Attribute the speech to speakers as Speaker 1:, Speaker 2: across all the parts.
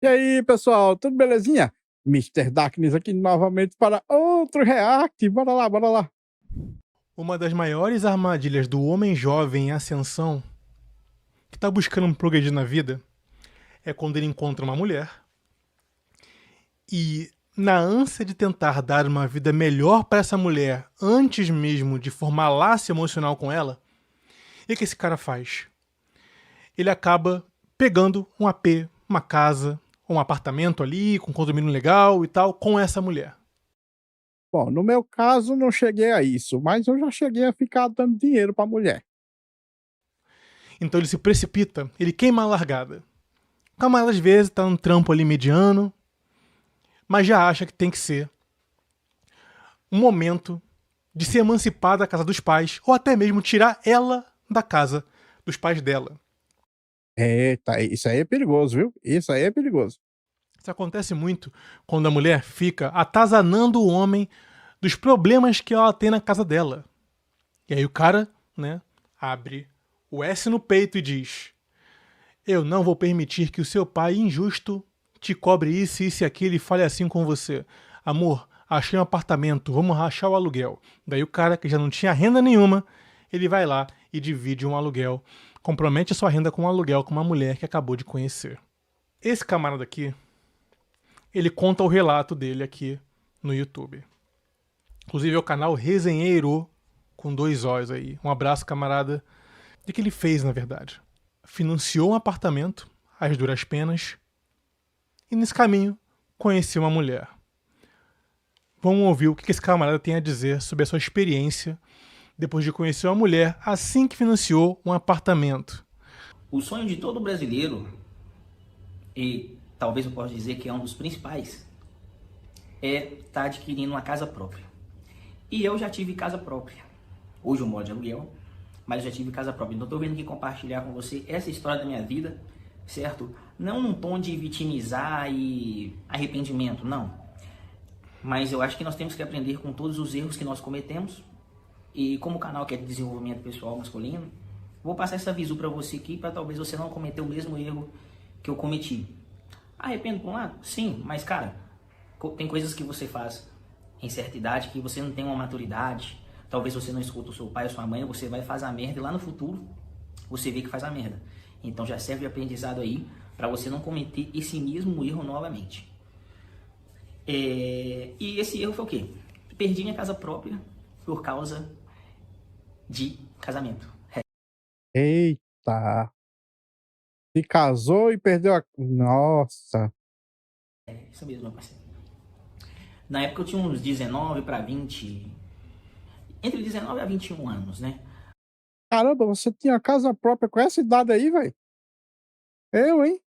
Speaker 1: E aí, pessoal, tudo belezinha? Mister Darkness aqui novamente para outro react. Bora lá, bora lá.
Speaker 2: Uma das maiores armadilhas do homem jovem em ascensão, que está buscando progredir na vida, é quando ele encontra uma mulher e, na ânsia de tentar dar uma vida melhor para essa mulher antes mesmo de formar laço emocional com ela, o que esse cara faz? Ele acaba pegando um AP, uma casa, um apartamento ali, com um condomínio legal e tal, com essa mulher.
Speaker 1: Bom, no meu caso não cheguei a isso, mas eu já cheguei a ficar dando dinheiro pra mulher.
Speaker 2: Então ele se precipita, ele queima a largada. O camarada às vezes tá num trampo ali mediano, mas já acha que tem que ser um momento de se emancipar da casa dos pais, ou até mesmo tirar ela da casa dos pais dela.
Speaker 1: Eita, isso aí é perigoso, viu? Isso aí é perigoso.
Speaker 2: Isso acontece muito quando a mulher fica atazanando o homem dos problemas que ela tem na casa dela. E aí o cara, né, abre o S no peito e diz: Eu não vou permitir que o seu pai injusto te cobre isso, isso e aquilo e fale assim com você. Amor, achei um apartamento, vamos rachar o aluguel. Daí o cara, que já não tinha renda nenhuma, ele vai lá e divide um aluguel. Compromete a sua renda com um aluguel com uma mulher que acabou de conhecer. Esse camarada aqui, ele conta o relato dele aqui no YouTube. Inclusive é o canal Resenheiro, com 2 Os aí. Um abraço, camarada. O que ele fez, na verdade? Financiou um apartamento, às duras penas, e nesse caminho conheceu uma mulher. Vamos ouvir o que esse camarada tem a dizer sobre a sua experiência depois de conhecer uma mulher assim que financiou um apartamento.
Speaker 3: O sonho de todo brasileiro, e talvez eu possa dizer que é um dos principais, é estar adquirindo uma casa própria. E eu já tive casa própria. Hoje eu moro de aluguel, mas eu já tive casa própria. Então estou vindo aqui compartilhar com você essa história da minha vida, certo? Não num tom de vitimizar e arrependimento, não. Mas eu acho que nós temos que aprender com todos os erros que nós cometemos. E como o canal que é de desenvolvimento pessoal masculino, vou passar essa visão para você aqui, para talvez você não cometer o mesmo erro que eu cometi. Arrependo por um lado? Sim, mas cara, tem coisas que você faz em certa idade que você não tem uma maturidade. Talvez você não escuta o seu pai ou sua mãe, você vai fazer a merda e lá no futuro você vê que faz a merda. Então já serve de aprendizado aí para você não cometer esse mesmo erro novamente. E esse erro foi o quê? Perdi minha casa própria por causa de casamento.
Speaker 1: Eita, se casou e perdeu a. Nossa.
Speaker 3: Isso mesmo, meu parceiro. Na época eu tinha uns 19 para 20, entre 19 a 21 anos, né?
Speaker 1: Caramba, você tinha casa própria com essa idade aí, velho? Eu, hein?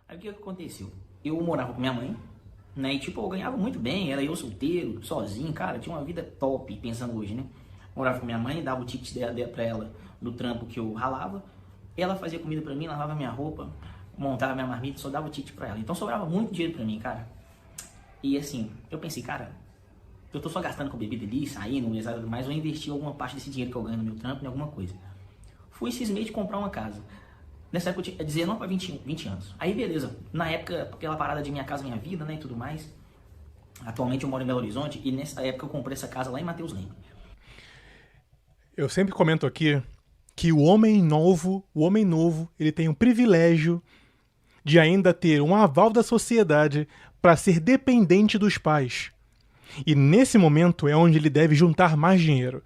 Speaker 3: Aí o que aconteceu? Eu morava com minha mãe, né? E tipo, eu ganhava muito bem, era eu solteiro, sozinho, cara, tinha uma vida top, pensando hoje, né? Morava com minha mãe, dava o ticket dela pra ela do trampo que eu ralava. Ela fazia comida pra mim, lavava minha roupa, montava minha marmita, só dava o ticket pra ela. Então sobrava muito dinheiro pra mim, cara. E assim, eu pensei, cara, eu tô só gastando com bebida ali, saindo, mesada e tudo mais, eu investi alguma parte desse dinheiro que eu ganho no meu trampo em alguma coisa. Fui cismei de comprar uma casa. Nessa época eu tinha 19 para 20 anos. Aí beleza, na época, aquela parada de Minha Casa Minha Vida, né, e tudo mais. Atualmente eu moro em Belo Horizonte e nessa época eu comprei essa casa lá em Mateus Leme.
Speaker 2: Eu sempre comento aqui que o homem novo, ele tem o privilégio de ainda ter um aval da sociedade para ser dependente dos pais. E nesse momento é onde ele deve juntar mais dinheiro.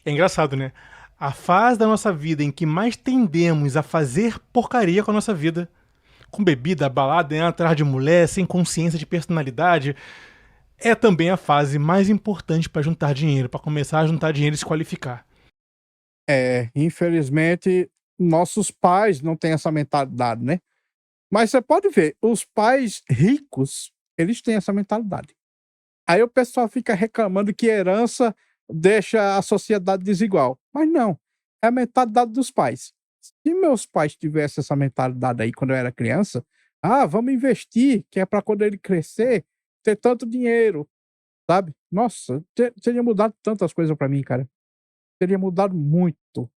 Speaker 2: É engraçado, né? A fase da nossa vida em que mais tendemos a fazer porcaria com a nossa vida, com bebida, balada, indo atrás de mulher, sem consciência de personalidade, é também a fase mais importante para juntar dinheiro, para começar a juntar dinheiro e se qualificar.
Speaker 1: É, infelizmente, nossos pais não têm essa mentalidade, né? Mas você pode ver, os pais ricos, eles têm essa mentalidade. Aí o pessoal fica reclamando que herança deixa a sociedade desigual. Mas não, é a mentalidade dos pais. Se meus pais tivessem essa mentalidade aí quando eu era criança, vamos investir, que é para quando ele crescer, ter tanto dinheiro, sabe? Nossa, teria mudado tantas coisas para mim, cara. Teria mudado muito.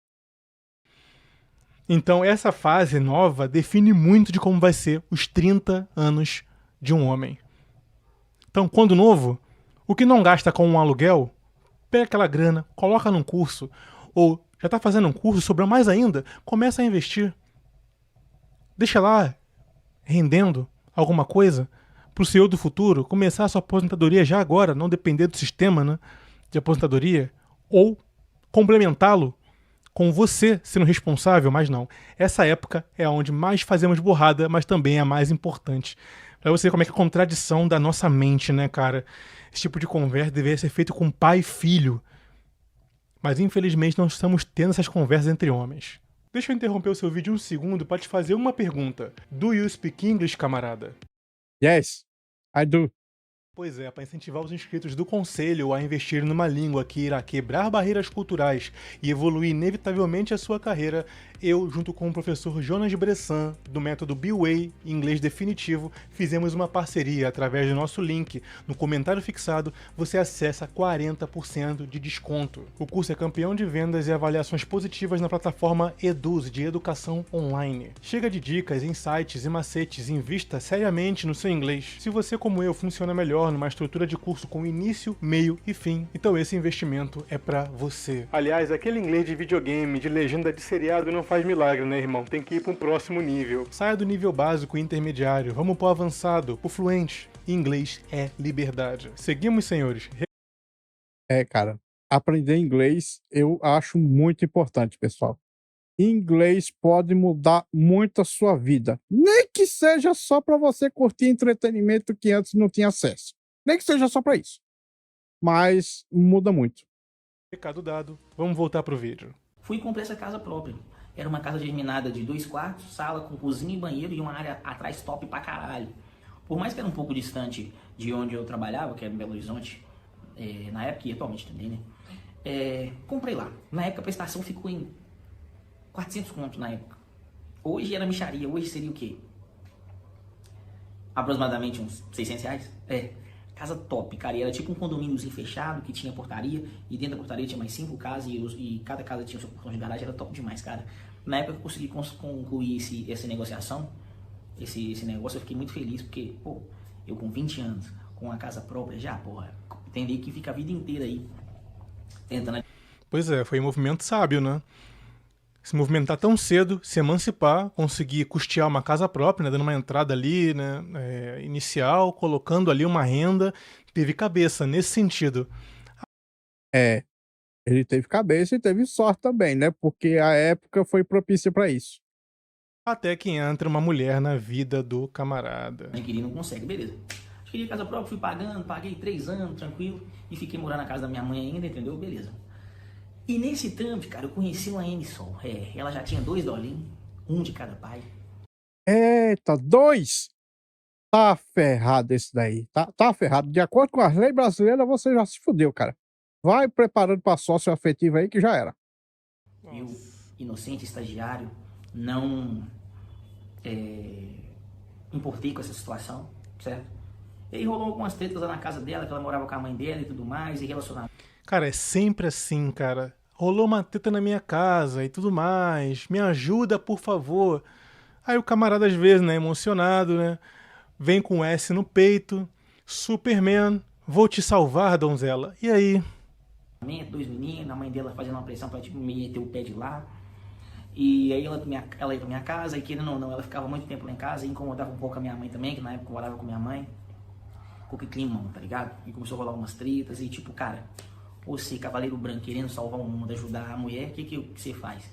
Speaker 2: Então essa fase nova define muito de como vai ser os 30 anos de um homem. Então, quando novo, o que não gasta com um aluguel, pega aquela grana, coloca num curso, ou já está fazendo um curso, sobra mais ainda, começa a investir. Deixa lá, rendendo alguma coisa, para o senhor do futuro começar a sua aposentadoria já agora, não depender do sistema, né, de aposentadoria, ou complementá-lo com você sendo responsável, mas não. Essa época é onde mais fazemos burrada, mas também é a mais importante. Pra você ver como é que é a contradição da nossa mente, né, cara? Esse tipo de conversa deveria ser feito com pai e filho. Mas infelizmente não estamos tendo essas conversas entre homens. Deixa eu interromper o seu vídeo um segundo para te fazer uma pergunta. Do you speak English, camarada?
Speaker 1: Yes, I do.
Speaker 2: Pois é, para incentivar os inscritos do Conselho a investir numa língua que irá quebrar barreiras culturais e evoluir inevitavelmente a sua carreira, eu, junto com o professor Jonas Bressan, do método B-Way, Inglês Definitivo, fizemos uma parceria através do nosso link. No comentário fixado, você acessa 40% de desconto. O curso é campeão de vendas e avaliações positivas na plataforma Eduz, de educação online. Chega de dicas, insights e macetes, invista seriamente no seu inglês. Se você, como eu, funciona melhor numa estrutura de curso com início, meio e fim, então esse investimento é pra você. Aliás, aquele inglês de videogame, de legenda de seriado não faz milagre, né, irmão? Tem que ir para um próximo nível. Saia do nível básico e intermediário, vamos pro avançado, pro fluente. Inglês é liberdade. Seguimos, senhores.
Speaker 1: Cara, aprender inglês eu acho muito importante, pessoal. Inglês pode mudar muito a sua vida. Nem que seja só para você curtir entretenimento que antes não tinha acesso. Nem que seja só para isso. Mas muda muito.
Speaker 2: Recado dado, vamos voltar pro vídeo.
Speaker 3: Fui e comprei essa casa própria. Era uma casa germinada de 2 quartos, sala com cozinha e banheiro e uma área atrás top pra caralho. Por mais que era um pouco distante de onde eu trabalhava, que era em Belo Horizonte, na época e atualmente também, né? Comprei lá. Na época a prestação ficou em 400 conto na época. Hoje era mixaria, hoje seria o quê? Aproximadamente uns 600 reais? Casa top, cara. E era tipo um condomíniozinho fechado, que tinha portaria, e dentro da portaria tinha mais 5 casas, e cada casa tinha sua portão de garagem, era top demais, cara. Na época que eu consegui concluir essa negociação, esse negócio, eu fiquei muito feliz, porque, pô, eu com 20 anos, com uma casa própria, já, porra, entendi que fica a vida inteira aí, tentando...
Speaker 2: Pois é, foi um movimento sábio, né? Se movimentar tão cedo, se emancipar, conseguir custear uma casa própria, né, dando uma entrada ali, né, inicial, colocando ali uma renda, teve cabeça nesse sentido.
Speaker 1: Ele teve cabeça e teve sorte também, né? Porque a época foi propícia para isso.
Speaker 2: Até que entra uma mulher na vida do camarada.
Speaker 3: Inquilino não consegue, beleza. Queria casa própria, fui pagando, paguei 3 anos, tranquilo, e fiquei morando na casa da minha mãe ainda, entendeu? Beleza. E nesse trâmite, cara, eu conheci uma N-Sol. Ela já tinha 2 dolinhos, um de cada pai.
Speaker 1: Eita, 2! Tá ferrado esse daí. Tá ferrado. De acordo com as leis brasileiras, você já se fudeu, cara. Vai preparando pra sócio afetivo aí que já era.
Speaker 3: Eu, inocente estagiário, não importei com essa situação, certo? E aí rolou algumas tretas lá na casa dela, que ela morava com a mãe dela e tudo mais, e relacionamento.
Speaker 2: Cara, é sempre assim, cara. Rolou uma treta na minha casa e tudo mais. Me ajuda, por favor. Aí o camarada, às vezes, né, emocionado, né, vem com S no peito. Superman, vou te salvar, donzela. E aí?
Speaker 3: 2 meninos, a mãe dela fazendo uma pressão pra tipo, me meter o pé de lá. E aí ela ia pra minha casa, e querendo ou não, ela ficava muito tempo lá em casa, e incomodava um pouco a minha mãe também, que na época eu morava com minha mãe. Com que climão, tá ligado? E começou a rolar umas tretas, e tipo, cara, você, cavaleiro branco, querendo salvar o mundo, ajudar a mulher, o que você faz?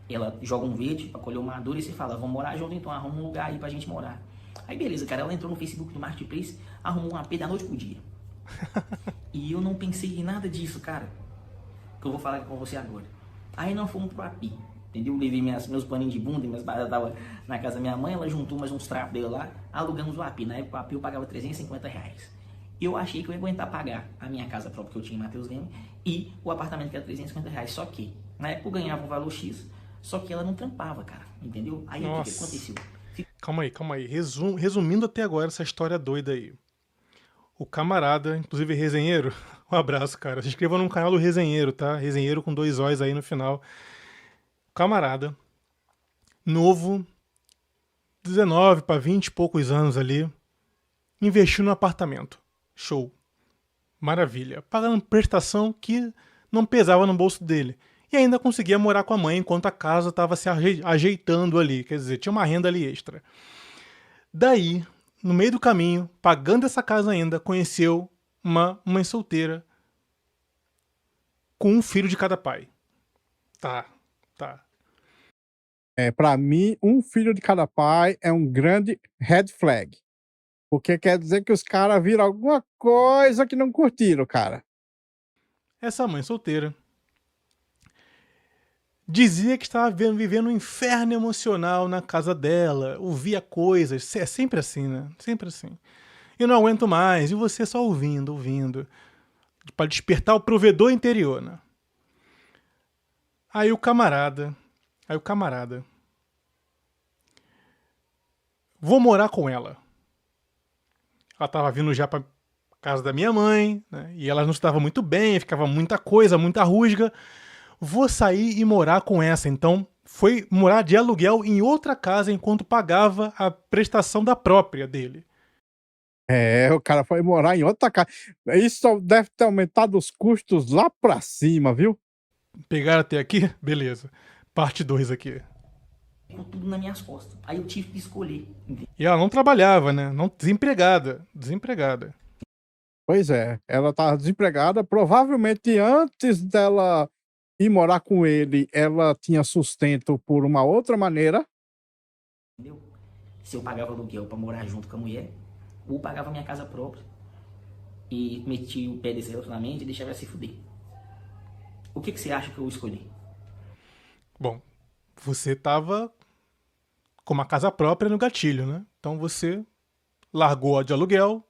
Speaker 3: Ela joga um verde pra colher uma madura e você fala, vamos morar junto então, arruma um lugar aí pra gente morar. Aí beleza, cara, ela entrou no Facebook do Marketplace, arrumou um AP da noite pro dia. E eu não pensei em nada disso, cara, que eu vou falar com você agora. Aí nós fomos pro AP, entendeu? Levei meus paninhos de bunda e minhas baratas tava na casa da minha mãe, ela juntou mais uns trapos dele lá, alugamos o AP. Na época o AP eu pagava 350 reais. Eu achei que eu ia aguentar pagar a minha casa própria que eu tinha em Matheus Leme e o apartamento que era 350 reais. Só que, na época eu ganhava um valor X, só que ela não trampava, cara, entendeu? Aí o que aconteceu?
Speaker 2: Calma aí. Resumindo até agora essa história doida aí. O camarada, inclusive resenheiro, um abraço, cara. Se inscreva no canal do resenheiro, tá? Resenheiro com 2 O's aí no final. O camarada novo, 19 para 20 e poucos anos ali, investiu no apartamento. Show. Maravilha. Pagando prestação que não pesava no bolso dele. E ainda conseguia morar com a mãe enquanto a casa estava se ajeitando ali. Quer dizer, tinha uma renda ali extra. Daí, no meio do caminho, pagando essa casa ainda, conheceu uma mãe solteira com um filho de cada pai. Tá.
Speaker 1: Para mim, um filho de cada pai é um grande red flag. Porque quer dizer que os caras viram alguma coisa que não curtiram, cara.
Speaker 2: Essa mãe solteira dizia que estava vivendo um inferno emocional na casa dela, ouvia coisas, é sempre assim, né? Sempre assim. Eu não aguento mais, e você só ouvindo, para despertar o provedor interior, né? Aí o camarada, vou morar com ela. Ela tava vindo já pra casa da minha mãe, né? E ela não estava muito bem, ficava muita coisa, muita rusga. Vou sair e morar com essa. Então, foi morar de aluguel em outra casa enquanto pagava a prestação da própria dele.
Speaker 1: O cara foi morar em outra casa. Isso deve ter aumentado os custos lá pra cima, viu?
Speaker 2: Pegaram até aqui? Beleza. Parte 2 aqui.
Speaker 3: Com tudo nas minhas costas. Aí eu tive que escolher.
Speaker 2: E ela não trabalhava, né? Não, desempregada.
Speaker 1: Pois é, ela tava desempregada. Provavelmente antes dela ir morar com ele, ela tinha sustento por uma outra maneira.
Speaker 3: Entendeu? Se eu pagava aluguel pra morar junto com a mulher, ou pagava minha casa própria e metia o pé desse relacionamento e deixava ela se fuder. O que você acha que eu escolhi?
Speaker 2: Bom, você tava com uma casa própria no gatilho, né? Então você largou a de aluguel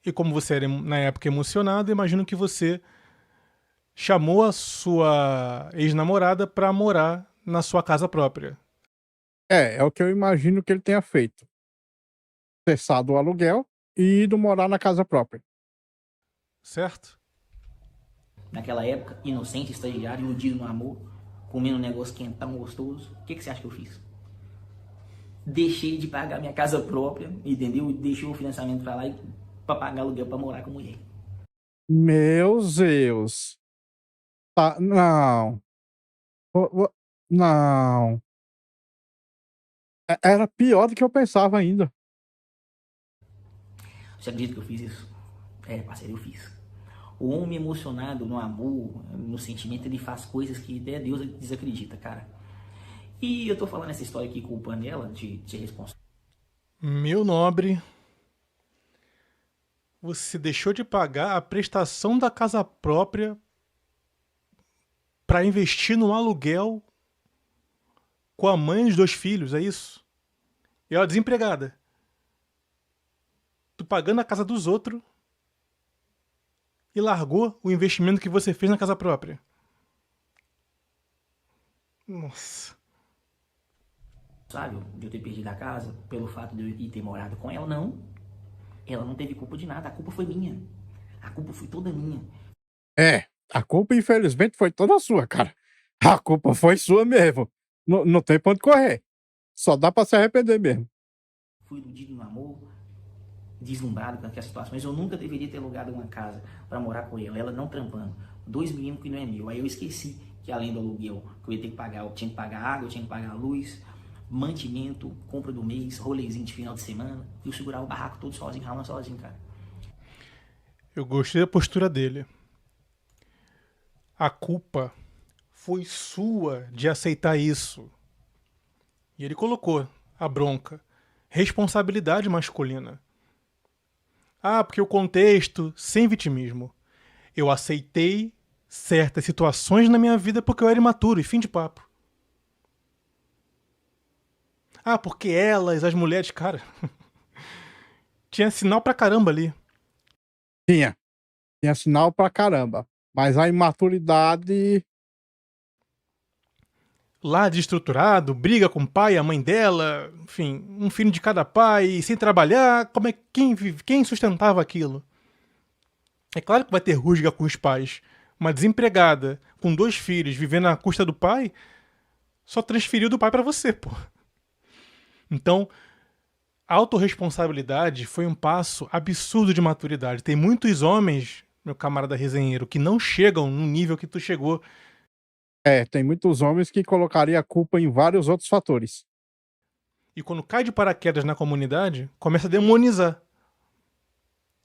Speaker 2: e como você era na época emocionado, imagino que você chamou a sua ex-namorada pra morar na sua casa própria.
Speaker 1: É o que eu imagino que ele tenha feito. Cessado o aluguel e ido morar na casa própria.
Speaker 2: Certo?
Speaker 3: Naquela época, inocente, estagiário, iludido no amor, comendo um negócio quentão, gostoso. O que você acha que eu fiz? Deixei de pagar minha casa própria, entendeu? Deixei o financiamento pra lá e pra pagar aluguel pra morar com a mulher.
Speaker 1: Meu Deus. Tá, não. Não. Era pior do que eu pensava ainda.
Speaker 3: Você acredita que eu fiz isso? Parceiro, eu fiz. O homem emocionado no amor, no sentimento, ele faz coisas que até Deus desacredita, cara. E eu tô falando essa história aqui culpando ela de ser responsável.
Speaker 2: Meu nobre, você deixou de pagar a prestação da casa própria pra investir no aluguel com a mãe dos 2 filhos, é isso? E ela desempregada. Tu pagando a casa dos outros e largou o investimento que você fez na casa própria. Nossa.
Speaker 3: Sabe, de eu ter perdido a casa pelo fato de eu ir ter morado com ela, não. Ela não teve culpa de nada, a culpa foi minha. A culpa foi toda minha.
Speaker 1: A culpa infelizmente foi toda sua, cara. A culpa foi sua mesmo. Não tem pra onde correr. Só dá pra se arrepender mesmo.
Speaker 3: Fui iludido no amor, deslumbrado com aquelas situações. Eu nunca deveria ter alugado uma casa pra morar com ela não trampando. 2 mínimos que não é meu. Aí eu esqueci que além do aluguel que eu ia ter que pagar, eu tinha que pagar água, eu tinha que pagar luz, mantimento, compra do mês, rolezinho de final de semana. E eu segurava o barraco todo sozinho, ralando sozinho, cara.
Speaker 2: Eu gostei da postura dele. A culpa foi sua de aceitar isso. E ele colocou a bronca. Responsabilidade masculina. Ah, porque o contexto, sem vitimismo. Eu aceitei certas situações na minha vida porque eu era imaturo e fim de papo. Ah, porque elas, as mulheres, cara... tinha sinal pra caramba ali.
Speaker 1: Tinha sinal pra caramba. Mas a imaturidade...
Speaker 2: Lá desestruturado, briga com o pai, a mãe dela, enfim, um filho de cada pai, sem trabalhar, como é quem sustentava aquilo? É claro que vai ter rusga com os pais. Uma desempregada, com 2 filhos, vivendo à custa do pai, só transferiu do pai pra você, pô. Então, a autorresponsabilidade foi um passo absurdo de maturidade. Tem muitos homens, meu camarada resenheiro, que não chegam no nível que tu chegou.
Speaker 1: Tem muitos homens que colocariam a culpa em vários outros fatores.
Speaker 2: E quando cai de paraquedas na comunidade, começa a demonizar,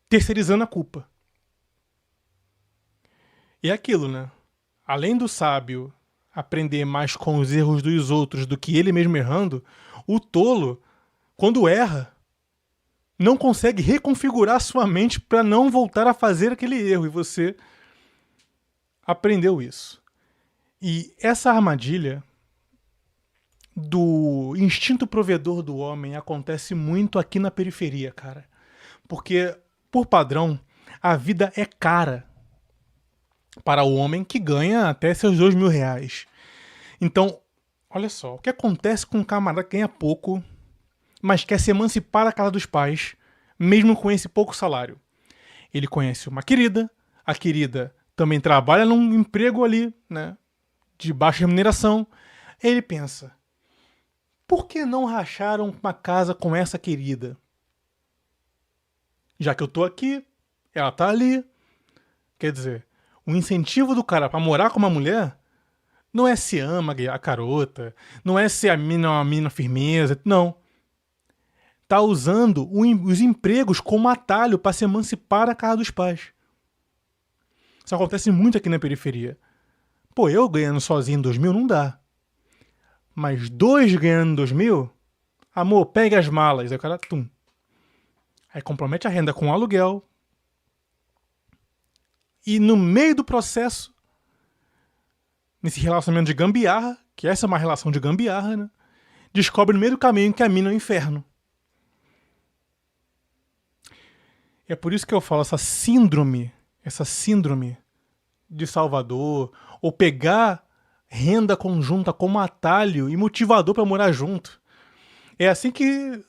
Speaker 2: terceirizando a culpa. E é aquilo, né? Além do sábio aprender mais com os erros dos outros do que ele mesmo errando, o tolo, quando erra, não consegue reconfigurar sua mente para não voltar a fazer aquele erro. E você aprendeu isso. E essa armadilha do instinto provedor do homem acontece muito aqui na periferia, cara. Porque, por padrão, a vida é cara para o homem que ganha até seus R$ 2.000. Então, olha só, o que acontece com um camarada que ganha pouco, mas quer se emancipar da casa dos pais, mesmo com esse pouco salário? Ele conhece uma querida, a querida também trabalha num emprego ali, né, de baixa remuneração. Ele pensa, por que não racharam uma casa com essa querida? Já que eu tô aqui, ela tá ali. Quer dizer, o incentivo do cara pra morar com uma mulher não é se ama a garota, não é se a mina é uma mina firmeza, não. Tá usando os empregos como atalho para se emancipar da casa dos pais. Isso acontece muito aqui na periferia. Pô, eu ganhando sozinho 2.000 não dá. Mas 2 ganhando 2.000, amor, pega as malas. Aí o cara, tum. Aí compromete a renda com o aluguel. E no meio do processo, nesse relacionamento de gambiarra, que essa é uma relação de gambiarra, né? Descobre no meio do caminho que a mina é um inferno. É por isso que eu falo essa síndrome de Salvador, ou pegar renda conjunta como atalho e motivador para morar junto. É assim que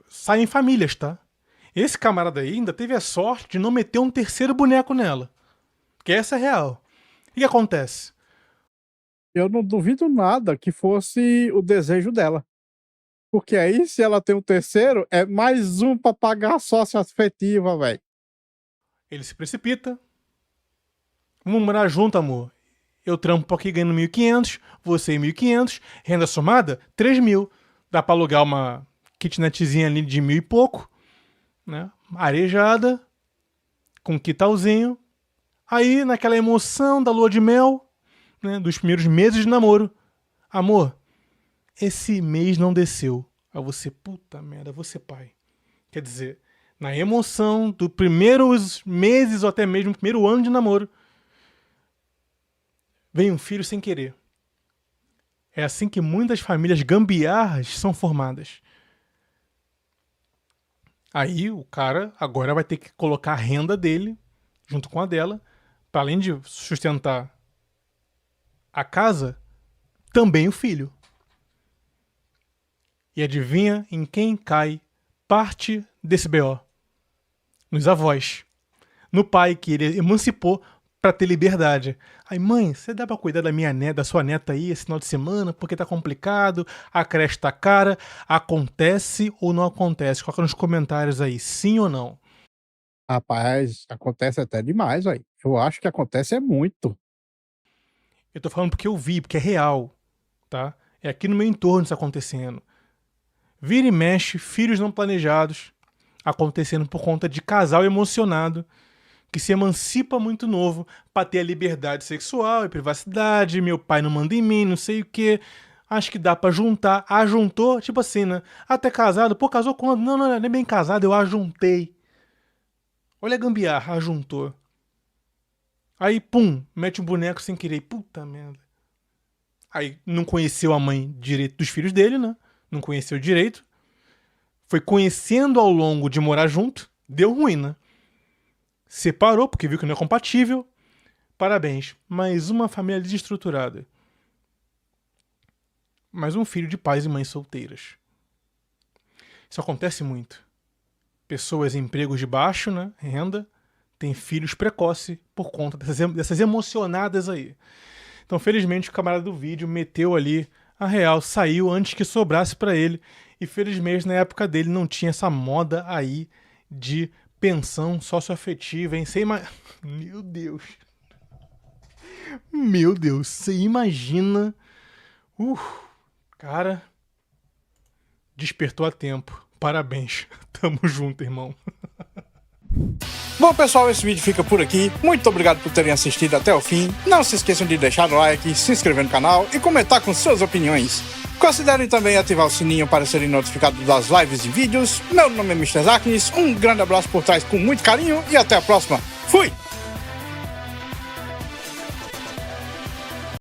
Speaker 2: saem famílias, tá? Esse camarada aí ainda teve a sorte de não meter um terceiro boneco nela. Porque essa é real. O que acontece?
Speaker 1: Eu não duvido nada que fosse o desejo dela. Porque aí, se ela tem um terceiro, é mais um pra pagar a sócia afetiva, velho.
Speaker 2: Ele se precipita. Vamos morar junto, amor. Eu trampo aqui ganhando 1.500, você 1.500, renda somada 3.000. Dá pra alugar uma kitnetzinha ali de 1.000 e pouco, né? Arejada, com quitalzinho. Aí, naquela emoção da lua de mel, né, dos primeiros meses de namoro, amor, esse mês não desceu. Aí você, puta merda, vou ser pai. Quer dizer, na emoção dos primeiros meses ou até mesmo primeiro ano de namoro, vem um filho sem querer. É assim que muitas famílias gambiarras são formadas. Aí o cara agora vai ter que colocar a renda dele, junto com a dela, para além de sustentar a casa, também o filho. E adivinha em quem cai parte desse BO? Nos avós. No pai que ele emancipou para ter liberdade. Aí, mãe, você dá pra cuidar da minha neta, da sua neta aí esse final de semana, porque tá complicado, a creche tá cara. Acontece ou não acontece? Coloca nos comentários aí, sim ou não.
Speaker 1: Rapaz, acontece até demais, velho. Eu acho que acontece é muito.
Speaker 2: Eu tô falando porque eu vi, porque é real, tá? É aqui no meu entorno isso acontecendo. Vira e mexe, filhos não planejados acontecendo por conta de casal emocionado que se emancipa muito novo pra ter a liberdade sexual e privacidade. Meu pai não manda em mim, não sei o que. Acho que dá pra juntar. Ajuntou, tipo assim, né? Até casado. Pô, casou quando? Não, não, nem bem casado, eu ajuntei. Olha a gambiarra, ajuntou. Aí, pum, mete um boneco sem querer. Puta merda. Aí não conheceu a mãe direito dos filhos dele, né? Não conheceu direito. Foi conhecendo ao longo de morar junto. Deu ruim, né? Separou porque viu que não é compatível. Parabéns. Mais uma família desestruturada. Mais um filho de pais e mães solteiras. Isso acontece muito. Pessoas em empregos de baixo, né, renda, têm filhos precoce por conta dessas emocionadas aí. Então, felizmente, o camarada do vídeo meteu ali a real, saiu antes que sobrasse pra ele. E felizmente, na época dele, não tinha essa moda aí de pensão socioafetiva, hein? Meu Deus. Meu Deus, você imagina... cara, despertou a tempo. Parabéns. Tamo junto, irmão.
Speaker 1: Bom, pessoal, esse vídeo fica por aqui. Muito obrigado por terem assistido até o fim. Não se esqueçam de deixar o like, se inscrever no canal e comentar com suas opiniões. Considerem também ativar o sininho para serem notificados das lives e vídeos. Meu nome é Mr. Zaknis, um grande abraço por trás com muito carinho e até a próxima. Fui!